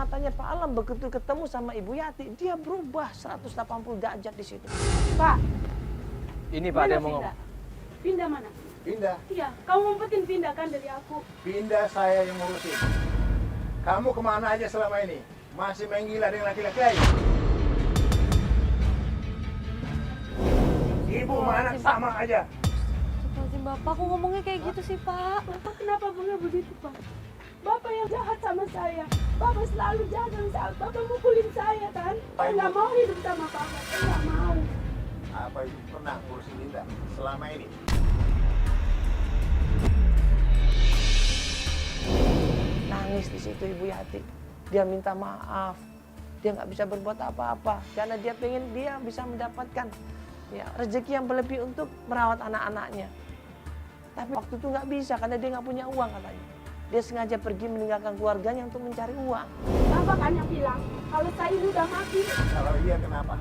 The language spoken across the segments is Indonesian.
matanya Pak Alam begitu ketemu sama Ibu Yati, dia berubah 180 derajat di situ. Pak, Ini Pak, dia mau ngomong. Pindah mana? Pindah. Iya, kamu ngumpetin pindah kan dari aku. Pindah saya yang ngurusin. Kamu kemana aja selama ini? Masih main gila dengan laki-laki lain? Ibu mana sama aja. Astagfirullahaladzim, Bapak kok ngomongnya kayak gitu sih, Pak? Bapak kenapa bunga begitu, Pak? Bapak yang jahat sama saya. Bapak selalu jahat sama saya. Bapak mukulin saya kan? Saya nggak mau hidup sama Bapak. Saya nggak mau. Apa ibu pernah ngurusin Linda selama ini? Nangis di situ Ibu Yati. Dia minta maaf. Dia nggak bisa berbuat apa-apa karena dia pengen dia bisa mendapatkan ya rezeki yang berlebih untuk merawat anak-anaknya. Tapi waktu itu nggak bisa karena dia nggak punya uang katanya. Dia sengaja pergi meninggalkan keluarganya untuk mencari uang. Bapak kan yang bilang kalau saya ini udah mati. Kalau iya kenapa?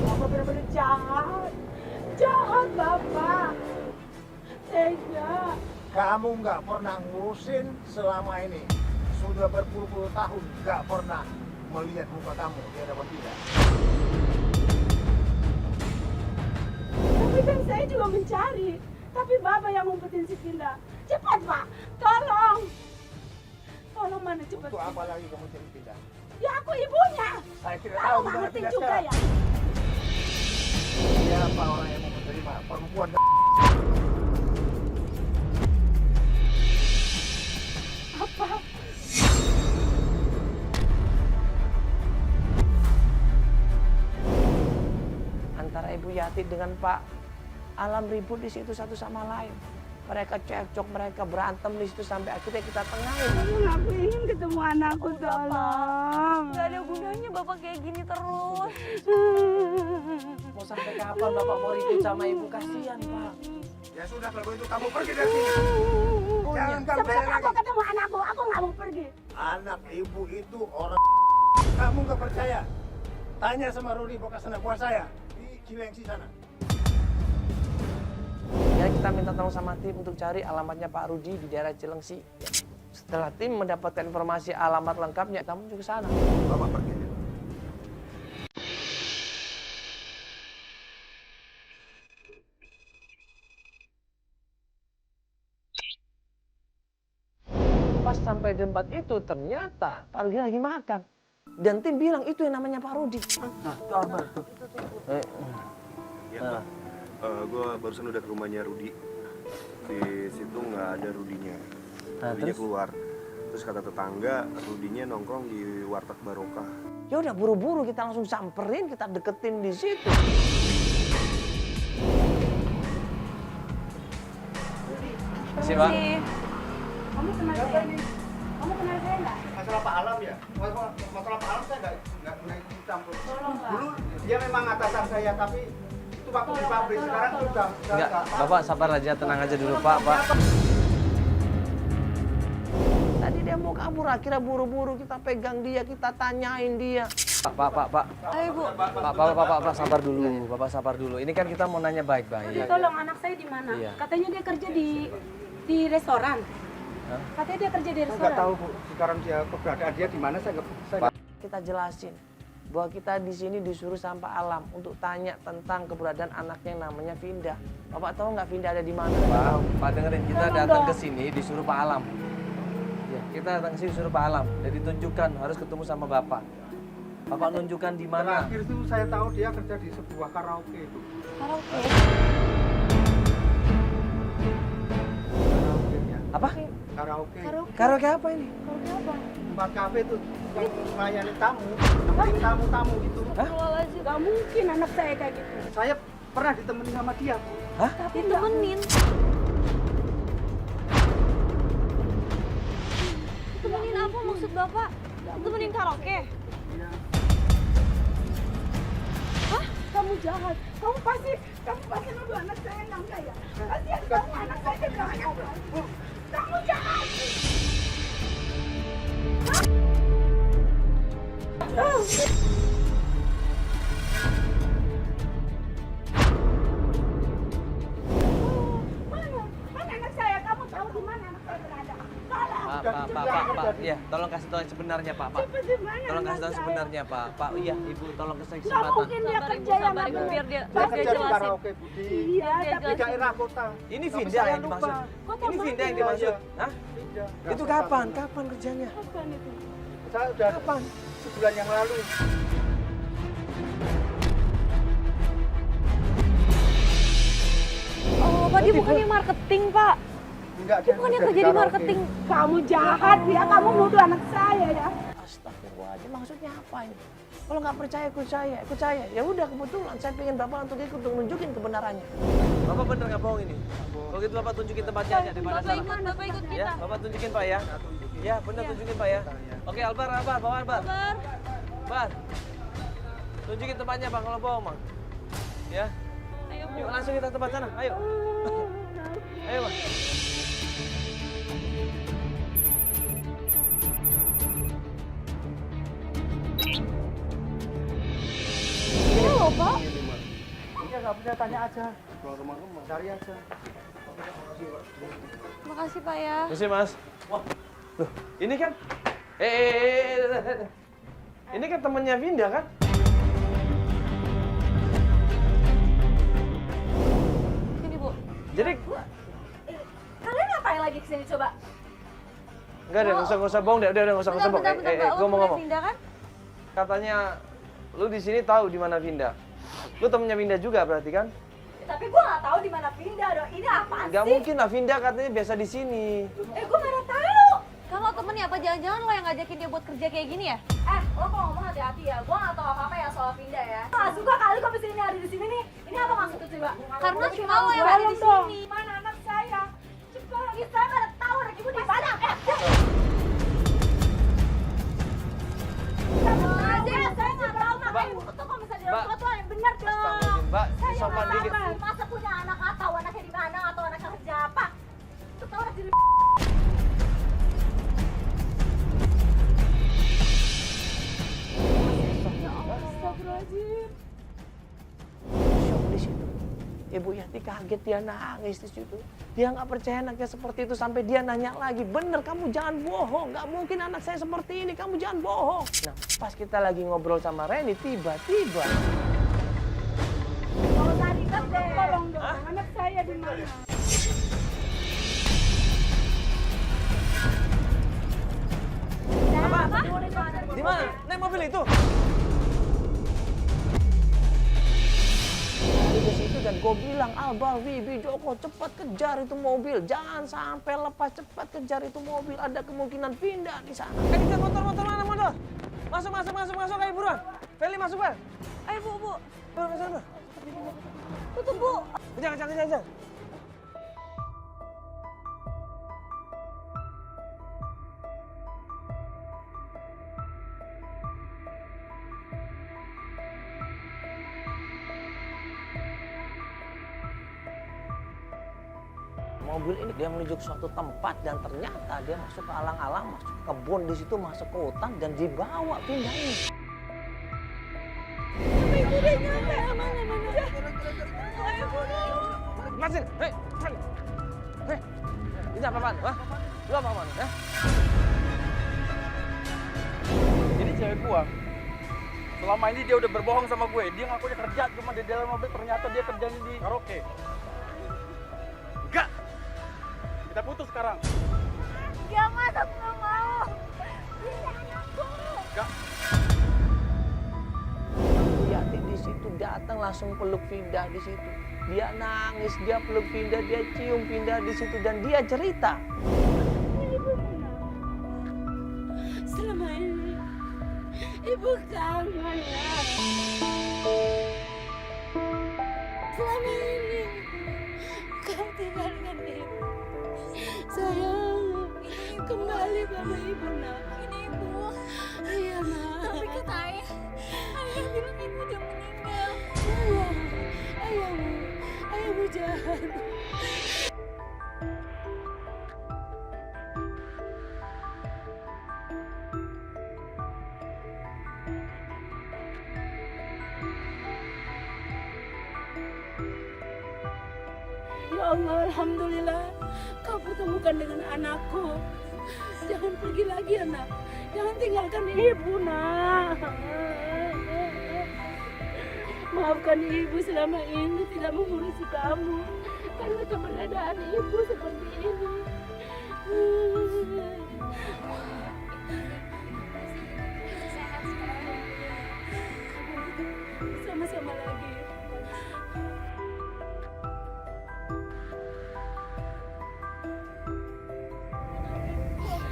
Bapak benar-benar jahat. Jahat Bapak. Tega. Kamu nggak pernah ngurusin selama ini. Sudah berpuluh-puluh tahun nggak pernah melihat muka kamu di hadapan kita. Tapi kan saya juga mencari. Tapi Bapak yang ngumpetin si Pinda. Cepat Pak, tolong. Tolong mana cepat. Untuk apa lagi kamu cari pindah? Ya aku ibunya. Saya tidak Kamu tahu nggak dimana ngerti pindah juga sekarang. ya. Siapa orang yang mau menerima perempuan? Apa? Antara Ibu Yati dengan Pak Alam ribut di situ satu sama lain. Mereka cekcok, mereka berantem di situ sampai akhirnya kita tengahin. Aku ingin ketemu anakku, tolong. Gak ada gunanya Bapak kayak gini terus. Mau sampai kapan Bapak mau ribut sama Ibu? Kasihan Pak. Ya sudah kalau itu kamu pergi dari sini. Jangan kamu Sebelum saya aku lagi. ketemu anakku, aku nggak mau pergi. Anak ibu itu orang kamu nggak percaya? Tanya sama Rudi bekas anak buah saya di Cilengsi sana. Ya kita minta tolong sama tim untuk cari alamatnya Pak Rudi di daerah Cilengsi. Setelah tim mendapatkan informasi alamat lengkapnya, kita menuju ke sana. Bapak pergi. Pas sampai di tempat itu ternyata Pak Rudi lagi makan. Dan tim bilang itu yang namanya Pak Rudi. Ya, gue barusan udah ke rumahnya Rudi. Di situ nggak ada Rudinya. Rudinya keluar. Terus kata tetangga, Rudinya nongkrong di warteg Barokah. Ya udah buru-buru kita langsung samperin, kita deketin di situ. Permisi. Kamu kenal saya? Kamu kenal saya nggak? Masalah Pak Alam ya? Masalah Pak Alam saya nggak ikut campur. Tolong Pak. Dulu dia memang atasan saya, tapi itu waktu di pabrik. Sekarang itu udah Enggak, Bapak sabar aja, tenang aja dulu Pak. Tadi dia mau kabur, akhirnya buru-buru kita pegang dia, kita tanyain dia. Pak. Ayo Bu. Pak, sabar dulu. Bapak sabar dulu. Ini kan kita mau nanya baik-baik. Tolong anak saya di mana? Iya. Katanya dia kerja di restoran. Hah? Katanya dia kerja di saya restoran. nggak tahu Bu, sekarang dia keberadaan dia di mana saya nggak. Kita jelasin bahwa kita di sini disuruh sama Pak Alam untuk tanya tentang keberadaan anaknya yang namanya Vinda. Bapak tahu nggak Vinda ada di mana? Pak dengerin, kita Tolong datang dong. ke sini disuruh Pak Alam. Ya, kita datang ke sini disuruh Pak Alam. Jadi tunjukkan harus ketemu sama Bapak. Bapak nunjukkan di mana. Terakhir itu saya tahu dia kerja di sebuah karaoke itu. Karaoke. Karaoke ya. Apa? Karaoke. Karaoke apa ini? Karaoke apa? Tempat kafe itu yang melayani tamu, nemenin tamu-tamu gitu. Astagfirullahaladzim. Gak mungkin anak saya kayak gitu. Saya pernah ditemenin sama dia Bu. Ditemenin. Ditemenin apa maksud Bapak? Ditemenin karaoke? Kamu jahat. Kamu pasti nuduh anak saya yang enggak ya? Kasihan kamu anak saya kehilangan. Kamu jahat. Mana anak saya? Kamu tahu di mana anak saya berada? kasih tahu yang sebenarnya Pak. Pak. Cepat di mana Tolong kasih tahu anak sebenarnya Pak. Pak, iya Ibu tolong kasih Gak kesempatan. mungkin dia Sabar, Ibu, kerja yang sabar, Ibu, apa. biar dia Dia kerja di jelasin. karaoke Budi. Iya, Dia tapi Di daerah kota. Ini Tapi Vinda saya yang lupa. dimaksud. kota Ini Vinda yang mana? dimaksud. Iya. Hah? Vinda. Itu kapan? Kapan kerjanya? Kapan itu? Saya udah Kapan? sebulan yang lalu. Oh, Pak, dia bukannya marketing, Pak. Enggak, Dia bukannya kerja di marketing. Kamu jahat ya, kamu nuduh anak saya ya. Astagfirullahaladzim, maksudnya apa ini? Kalau nggak percaya, ikut saya. Ya udah, kebetulan saya pengen Bapak untuk ikut nunjukin kebenarannya. Bapak bener nggak bohong ini? Kalau gitu Bapak tunjukin tempatnya aja daripada Bapak salah. Bapak ikut Ya, kita. Bapak tunjukin Pak ya. Ya, bener tunjukin Pak ya. Oke, Albar, bawa Albar. Sabar. Bar. Tunjukin tempatnya Bang kalau bohong, Bang. Ya. Ayo, Bu. Yuk langsung kita tempat sana. Ayo. Ayo, Bang. Ini loh, Pak. Iya, nggak bisa tanya aja. Cari aja. Makasih, Pak ya. Terus Mas. Wah. Loh, ini kan ini kan temannya Vinda kan? Sini, Bu. Jadi Kalian ngapain lagi kesini coba? enggak deh, nggak usah bohong deh, udah nggak usah bohong. Bentar, Mbak. Lo Ngomong. temen Vinda kan? Katanya lu di sini tahu di mana Vinda. Lu temennya Vinda juga berarti kan? Tapi gue nggak tahu di mana Vinda dong. Ini apaan Gak sih? mungkin lah, Vinda katanya biasa di sini. Gue mana tahu. Kalau temennya apa jangan-jangan lo yang ngajakin dia buat kerja kayak gini ya? Lo kalau ngomong hati-hati ya. Gue nggak tahu apa-apa ya soal Vinda ya. Nggak suka kali kok bisa ini ada di sini nih. Ini apa maksudnya coba? Karena Gua cuma lo yang bikin ada di dong. sini. Mana anak saya? Cepat. Saya nggak ada tahu anak ibu di mana. Saya nggak tahu makanya ibu tuh kalau misalnya di Mbak. orang tua tuh yang benar dong. Astagfirullahaladzim, Mbak. Saya Sopan nggak dikit. sabar. Masa punya anak nggak tahu anaknya di mana atau anaknya kerja apa? Tuh tahu anak jadi Astagfirullahaladzim. Shock di situ. Ibu Yati kaget, dia nangis di situ. Dia nggak percaya anaknya seperti itu sampai dia nanya lagi, bener kamu jangan bohong, nggak mungkin anak saya seperti ini, kamu jangan bohong. Nah, pas kita lagi ngobrol sama Reni, tiba-tiba kalau tadi kan deh. Tolong dong, anak saya di mana? Apa? Di mana? Naik mobil itu. di situ dan gue bilang, Albar, Wibi, Joko, cepat kejar itu mobil, jangan sampai lepas, cepat kejar itu mobil, ada kemungkinan pindah di sana. Kejar motor mana motor? Masuk, ayo buruan. Feli masuk, Fel. Ayo, Bu. Buruan, masuk. Tutup, Bu. Kejar. Mobil ini dia menuju ke suatu tempat dan ternyata dia masuk ke alang-alang, masuk ke kebun, di situ masuk ke hutan dan dibawa pindah ini. Udah nyampe, mana. Masih, hei. Ini apa-apaan? Hah? Lu apa-apaan? Hah? Ini cewek gua. Selama ini dia udah berbohong sama gue. Dia ngaku dia kerja cuma di dalam mobil, ternyata dia kerjanya di karaoke. Enggak. Kita putus sekarang. Jangan, aku nggak mau. Ini anakku. Enggak. Bu Yati di situ datang langsung peluk Vinda di situ. Dia nangis, dia peluk Vinda, dia cium Vinda di situ dan dia cerita. Ibu kenapa? Selama ini ibu kangen ya. Selama ini kau tinggalkan ibu. Sayang, kembali sama ibu nak. Ini Ibu. Iya nak. Tapi kata ayah bilang Ibu udah meninggal. Ayahmu jahat. Ya Allah, alhamdulillah kau pertemukan dengan anakku. Jangan pergi lagi, anak. Jangan tinggalkan ibu, nak. Maafkan ibu selama ini tidak mengurusi kamu karena keberadaan ibu seperti ini. Sama-sama lagi.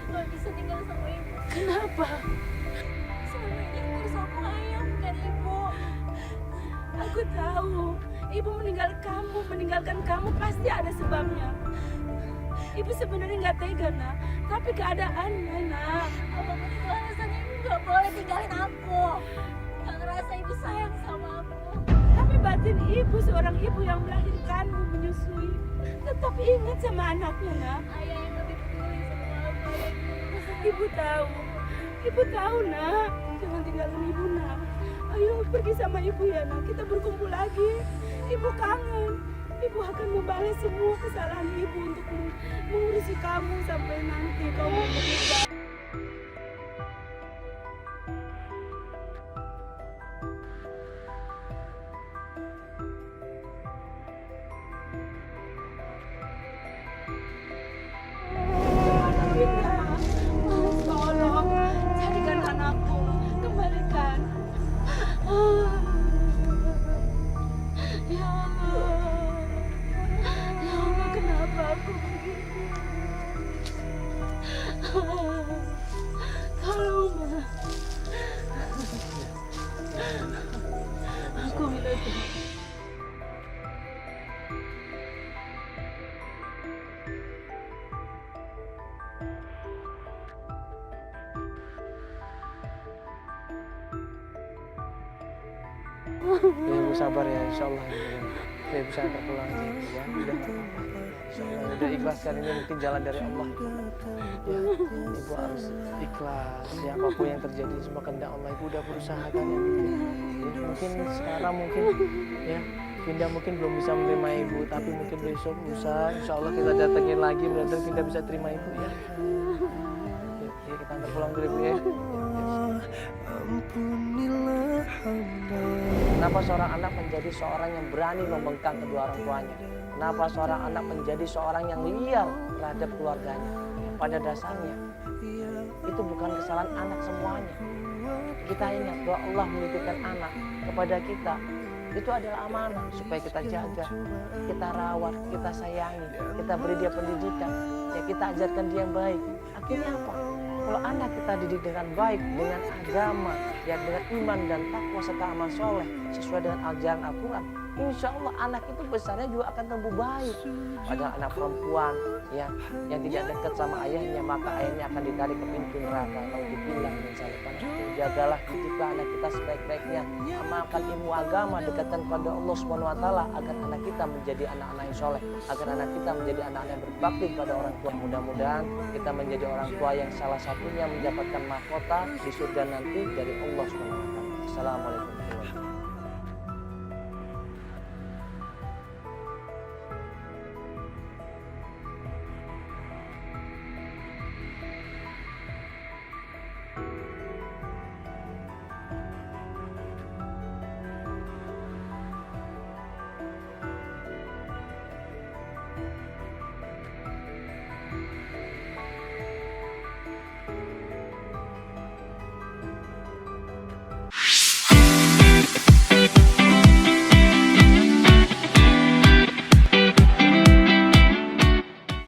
Gak bisa tinggal sama ibu. Kenapa? Selama ini aku bersama ayah, bukan ibu. Aku tahu ibu meninggalkan kamu pasti ada sebabnya. Ibu sebenarnya nggak tega, nak. Tapi keadaannya, nak. Apapun itu alasan ibu gak boleh tinggalin aku. Gak ngerasa ibu sayang sama aku. Tapi batin ibu, seorang ibu yang melahirkanmu, menyusui, tetap ingat sama anaknya, nak. Ayah yang lebih peduli sama aku. Ibu tahu, nak. Jangan tinggalin ibu, nak. Ayo pergi sama ibu ya, nak. Kita berkumpul lagi. Ibu kangen. Ibu akan membalas semua kesalahan ibu untuk mengurusi kamu sampai nanti kamu menikah. Tolong carikan anakku, kembalikan. Ya Allah, ya Allah, kenapa aku begini? Tolong, Ma. Aku minta tolong. Ya ibu sabar ya, insya Allah ya ibu saya terpulang ya, udah nggak apa-apa. Insya Allah udah ikhlas kan, ini mungkin jalan dari Allah. Ya ibu harus ikhlas ya, apapun yang terjadi semua kehendak Allah. Ibu udah berusaha kan ya, ya mungkin sekarang ya Vinda mungkin belum bisa menerima ibu, tapi mungkin besok lusa insya Allah kita datengin lagi, benar-benar Vinda bisa terima ibu ya. Ya kita antar pulang dulu ibu ya. Kenapa seorang anak menjadi seorang yang berani membengkang kedua orang tuanya? Kenapa seorang anak menjadi seorang yang liar terhadap keluarganya? Pada dasarnya itu bukan kesalahan anak semuanya. Kita ingat bahwa Allah menitipkan anak kepada kita, itu adalah amanah supaya kita jaga, kita rawat, kita sayangi, kita beri dia pendidikan, ya kita ajarkan dia yang baik. Akhirnya apa? Kalau anak kita didik dengan baik, dengan agama, ya dengan iman dan takwa serta amal soleh sesuai dengan ajaran Al-Quran, insya Allah anak itu besarnya juga akan tumbuh baik. Padahal anak perempuan ya yang tidak dekat sama ayahnya, maka ayahnya akan ditarik ke pintu neraka. Kalau dibilang dan salahkan, jagalah didiklah anak kita sebaik-baiknya, amalkan ilmu agama, dekatkan pada Allah Subhanahu Wa Taala agar anak kita menjadi anak-anak yang soleh, agar anak kita menjadi anak-anak yang berbakti pada orang tua. Mudah-mudahan kita menjadi orang tua yang salah satunya mendapatkan mahkota di surga nanti dari Allah Subhanahu Wa Taala. Assalamualaikum warahmatullahi wabarakatuh.